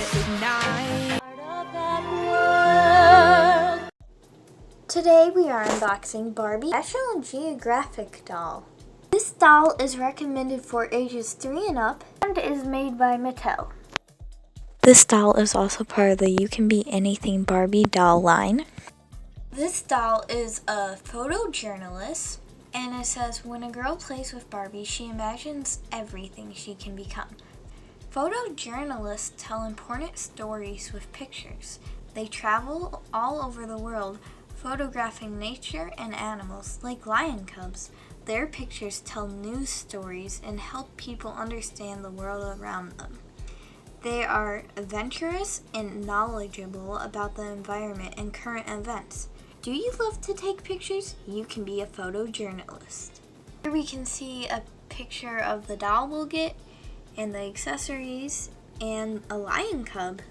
recognize. Today we are unboxing Barbie National Geographic doll. This doll is recommended for ages 3 and up and is made by Mattel. This doll is also part of the You Can Be Anything Barbie doll line. This doll is a photojournalist, and it says, when a girl plays with Barbie, she imagines everything she can become. Photojournalists tell important stories with pictures. They travel all over the world, photographing nature and animals, like lion cubs. Their pictures tell news stories and help people understand the world around them. They are adventurous and knowledgeable about the environment and current events. Do you love to take pictures? You can be a photojournalist. Here we can see a picture of the doll we'll get, and the accessories, and a lion cub.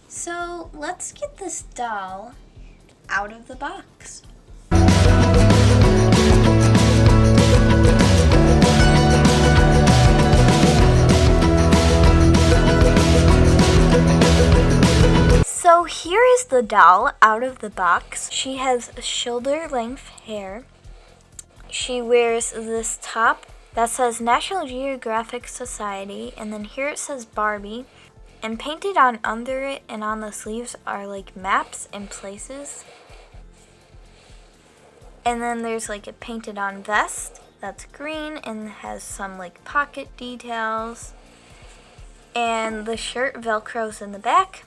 So let's get this doll out of the box. So here is the doll out of the box. She has shoulder-length hair. She wears this top that says National Geographic Society, and then here it says Barbie, and painted on under it and on the sleeves are like maps and places. And then there's like a painted on vest that's green and has some like pocket details. And the shirt velcros in the back,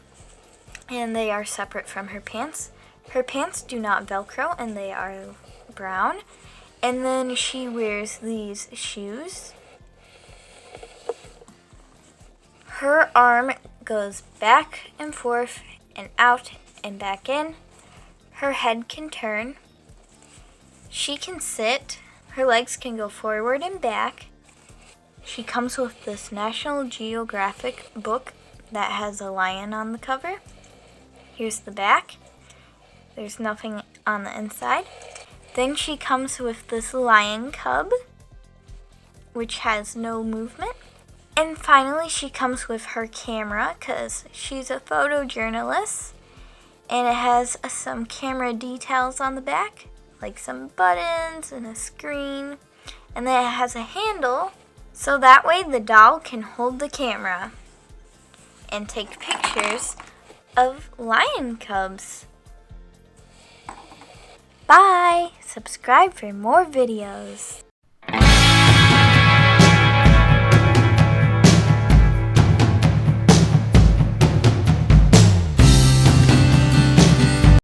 and they are separate from her pants. Her pants do not velcro and they are brown. And then she wears these shoes. Her arm goes back and forth and out and back in. Her head can turn. She can sit. Her legs can go forward and back. She comes with this National Geographic book that has a lion on the cover. Here's the back. There's nothing on the inside. Then she comes with this lion cub, which has no movement. And finally, she comes with her camera, because she's a photojournalist. And it has some camera details on the back, like some buttons and a screen. And then it has a handle, so that way the doll can hold the camera and take pictures of lion cubs. Bye! Subscribe for more videos.